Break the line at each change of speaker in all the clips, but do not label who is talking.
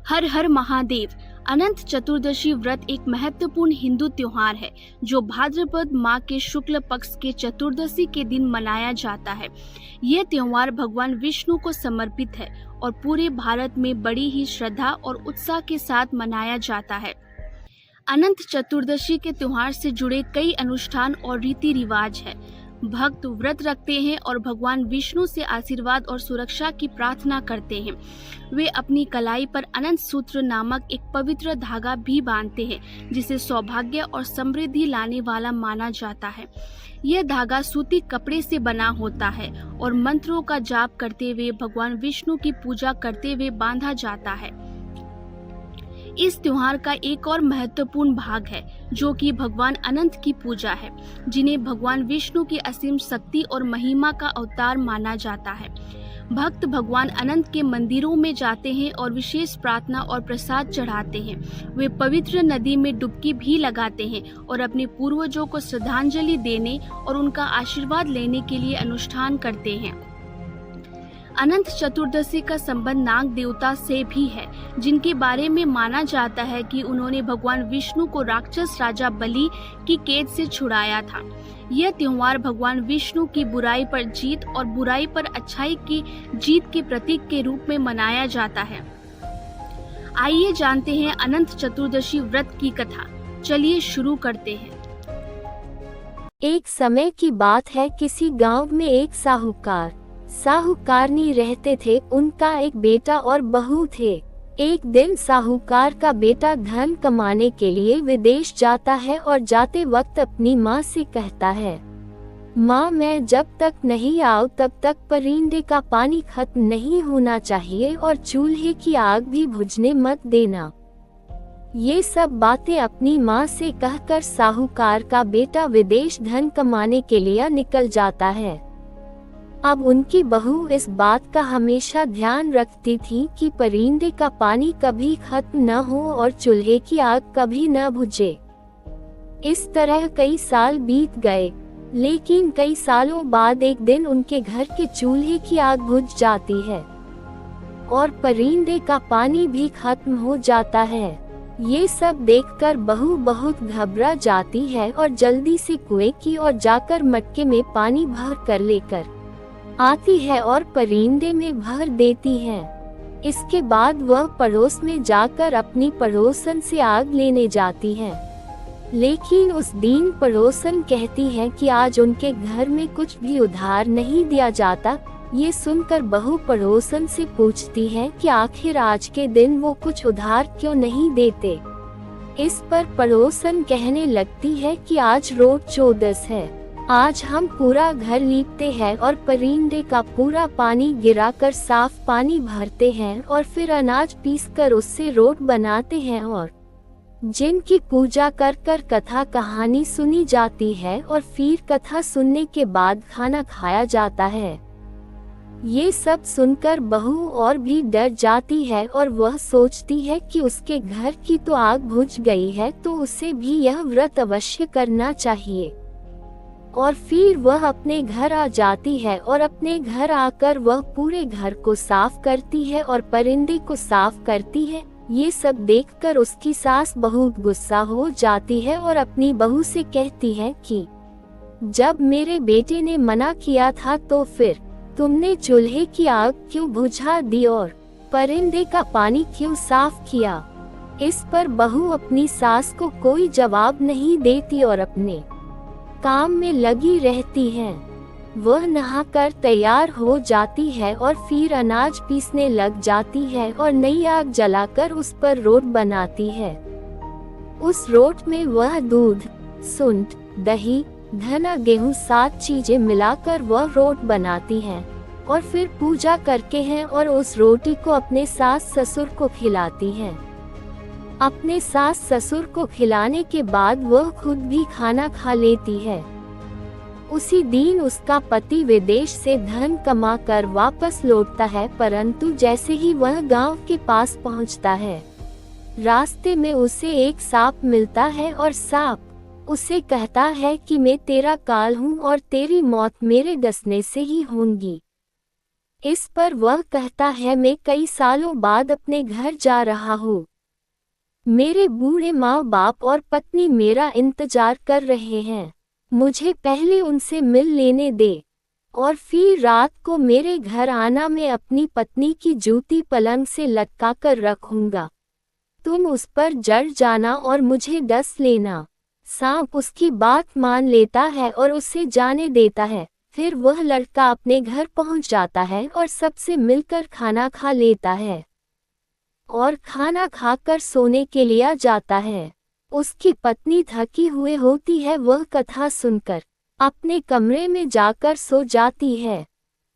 हर हर महादेव। अनंत चतुर्दशी व्रत एक महत्वपूर्ण हिंदू त्योहार है जो भाद्रपद माह के शुक्ल पक्ष के चतुर्दशी के दिन मनाया जाता है। यह त्योहार भगवान विष्णु को समर्पित है और पूरे भारत में बड़ी ही श्रद्धा और उत्साह के साथ मनाया जाता है। अनंत चतुर्दशी के त्योहार से जुड़े कई अनुष्ठान और रीति रिवाज है। भक्त व्रत रखते हैं और भगवान विष्णु से आशीर्वाद और सुरक्षा की प्रार्थना करते हैं। वे अपनी कलाई पर अनंत सूत्र नामक एक पवित्र धागा भी बांधते हैं जिसे सौभाग्य और समृद्धि लाने वाला माना जाता है। यह धागा सूती कपड़े से बना होता है और मंत्रों का जाप करते हुए भगवान विष्णु की पूजा करते हुए बांधा जाता है। इस त्योहार का एक और महत्वपूर्ण भाग है जो कि भगवान अनंत की पूजा है, जिन्हें भगवान विष्णु की असीम शक्ति और महिमा का अवतार माना जाता है। भक्त भगवान अनंत के मंदिरों में जाते हैं और विशेष प्रार्थना और प्रसाद चढ़ाते हैं। वे पवित्र नदी में डुबकी भी लगाते हैं और अपने पूर्वजों को श्रद्धांजलि देने और उनका आशीर्वाद लेने के लिए अनुष्ठान करते हैं। अनंत चतुर्दशी का संबंध नाग देवता से भी है, जिनके बारे में माना जाता है कि उन्होंने भगवान विष्णु को राक्षस राजा बलि की कैद से छुड़ाया था। यह त्योहार भगवान विष्णु की बुराई पर जीत और बुराई पर अच्छाई की जीत के प्रतीक के रूप में मनाया जाता है। आइए जानते हैं अनंत चतुर्दशी व्रत की कथा। चलिए शुरू करते हैं।
एक समय की बात है, किसी गांव में एक साहूकारनी रहते थे। उनका एक बेटा और बहू थे। एक दिन साहूकार का बेटा धन कमाने के लिए विदेश जाता है और जाते वक्त अपनी माँ से कहता है, माँ, मैं जब तक नहीं आऊँ तब तक परिंदे का पानी खत्म नहीं होना चाहिए और चूल्हे की आग भी बुझने मत देना। ये सब बातें अपनी माँ से कहकर साहूकार का बेटा विदेश धन कमाने के लिए निकल जाता है। अब उनकी बहू इस बात का हमेशा ध्यान रखती थी कि परिंदे का पानी कभी खत्म न हो और चूल्हे की आग कभी न बुझे। इस तरह कई साल बीत गए, लेकिन कई सालों बाद एक दिन उनके घर के चूल्हे की आग बुझ जाती है और परिंदे का पानी भी खत्म हो जाता है। ये सब देखकर बहू बहुत घबरा जाती है और जल्दी से कुएं की ओर जाकर मटके में पानी भर कर लेकर आती है और परिंदे में भर देती है। इसके बाद वह पड़ोस में जाकर अपनी पड़ोसन से आग लेने जाती है, लेकिन उस दिन पड़ोसन कहती है कि आज उनके घर में कुछ भी उधार नहीं दिया जाता। ये सुनकर बहू पड़ोसन से पूछती है कि आखिर आज के दिन वो कुछ उधार क्यों नहीं देते। इस पर पड़ोसन कहने लगती है कि आज रोज चौदस है, आज हम पूरा घर लीपते हैं और परिंदे का पूरा पानी गिराकर साफ पानी भरते हैं और फिर अनाज पीसकर उससे रोट बनाते हैं और जिनकी पूजा कर कर कथा कहानी सुनी जाती है और फिर कथा सुनने के बाद खाना खाया जाता है। ये सब सुनकर बहू और भी डर जाती है और वह सोचती है कि उसके घर की तो आग बुझ गई है, तो उसे भी यह व्रत अवश्य करना चाहिए। और फिर वह अपने घर आ जाती है और अपने घर आकर वह पूरे घर को साफ करती है और परिंदे को साफ करती है। ये सब देखकर उसकी सास बहुत गुस्सा हो जाती है और अपनी बहू से कहती है कि जब मेरे बेटे ने मना किया था तो फिर तुमने चूल्हे की आग क्यों बुझा दी और परिंदे का पानी क्यों साफ किया। इस पर बहू अपनी सास को कोई जवाब नहीं देती और अपने काम में लगी रहती है। वह नहाकर तैयार हो जाती है और फिर अनाज पीसने लग जाती है और नई आग जलाकर उस पर रोट बनाती है। उस रोट में वह दूध, सुंठ, दही, धना, गेहूं 7 चीजें मिलाकर वह रोट बनाती है और फिर पूजा करके हैं और उस रोटी को अपने सास ससुर को खिलाती है। अपने सास ससुर को खिलाने के बाद वह खुद भी खाना खा लेती है। उसी दिन उसका पति विदेश से धन कमाकर वापस लौटता है, परंतु जैसे ही वह गांव के पास पहुंचता है, रास्ते में उसे एक सांप मिलता है और सांप उसे कहता है कि मैं तेरा काल हूँ और तेरी मौत मेरे डसने से ही होगी। इस पर वह कहता है, मैं कई सालों बाद अपने घर जा रहा हूँ। मेरे बूढ़े माँ बाप और पत्नी मेरा इंतजार कर रहे हैं। मुझे पहले उनसे मिल लेने दे और फिर रात को मेरे घर आना। मैं अपनी पत्नी की जूती पलंग से लटका कर रखूंगा। तुम उस पर जड़ जाना और मुझे डस लेना। सांप उसकी बात मान लेता है और उसे जाने देता है। फिर वह लड़का अपने घर पहुंच जाता है और सबसे मिलकर खाना खा लेता है और खाना खाकर सोने के लिए जाता है। उसकी पत्नी थकी हुई होती है। वह कथा सुनकर अपने कमरे में जाकर सो जाती है,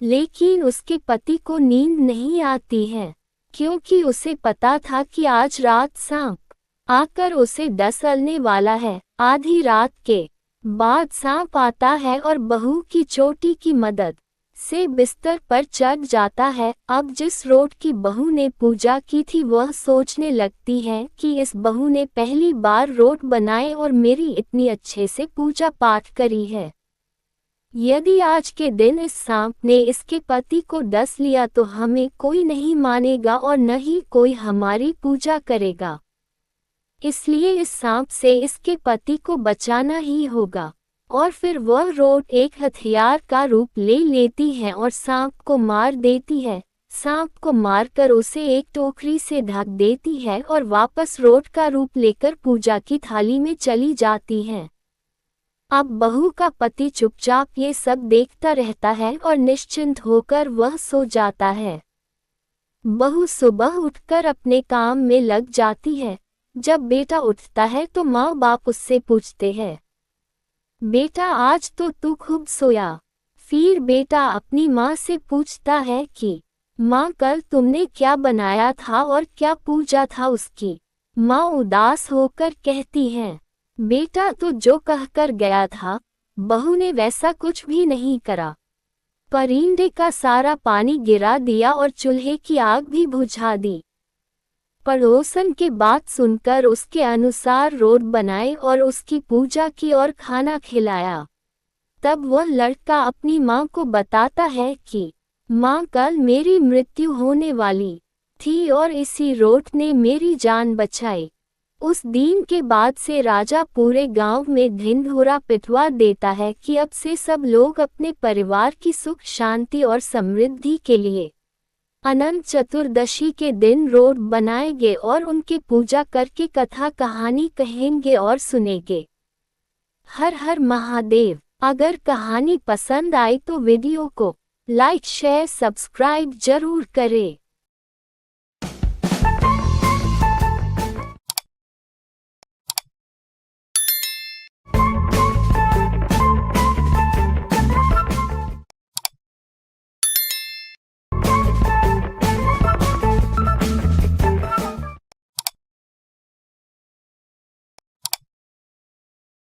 लेकिन उसके पति को नींद नहीं आती है, क्योंकि उसे पता था कि आज रात सांप आकर उसे डसने वाला है। आधी रात के बाद सांप आता है और बहू की चोटी की मदद से बिस्तर पर चढ़ जाता है। अब जिस रोट की बहू ने पूजा की थी वह सोचने लगती है कि इस बहू ने पहली बार रोट बनाए और मेरी इतनी अच्छे से पूजा पाठ करी है। यदि आज के दिन इस सांप ने इसके पति को डस लिया तो हमें कोई नहीं मानेगा और न ही कोई हमारी पूजा करेगा। इसलिए इस सांप से इसके पति को बचाना ही होगा। और फिर वह रोट एक हथियार का रूप ले लेती है और सांप को मार देती है। सांप को मारकर उसे एक टोकरी से ढक देती है और वापस रोट का रूप लेकर पूजा की थाली में चली जाती है। अब बहू का पति चुपचाप ये सब देखता रहता है और निश्चिंत होकर वह सो जाता है। बहू सुबह उठकर अपने काम में लग जाती है। जब बेटा उठता है तो माँ बाप उससे पूछते हैं, बेटा आज तो तू खूब सोया। फिर बेटा अपनी माँ से पूछता है कि माँ कल तुमने क्या बनाया था और क्या पूजा था उसकी। माँ उदास होकर कहती है, बेटा तो जो कहकर गया था बहू ने वैसा कुछ भी नहीं करा। परिंदे का सारा पानी गिरा दिया और चूल्हे की आग भी बुझा दी। पड़ोसन की बात सुनकर उसके अनुसार रोट बनाए और उसकी पूजा की और खाना खिलाया। तब वह लड़का अपनी माँ को बताता है कि माँ कल मेरी मृत्यु होने वाली थी और इसी रोट ने मेरी जान बचाई। उस दिन के बाद से राजा पूरे गांव में ढिंढोरा पिटवा देता है कि अब से सब लोग अपने परिवार की सुख शांति और समृद्धि के लिए अनंत चतुर्दशी के दिन रोट बनाएंगे और उनकी पूजा करके कथा कहानी कहेंगे और सुनेंगे। हर हर महादेव। अगर कहानी पसंद आई तो वीडियो को लाइक शेयर सब्सक्राइब जरूर करें।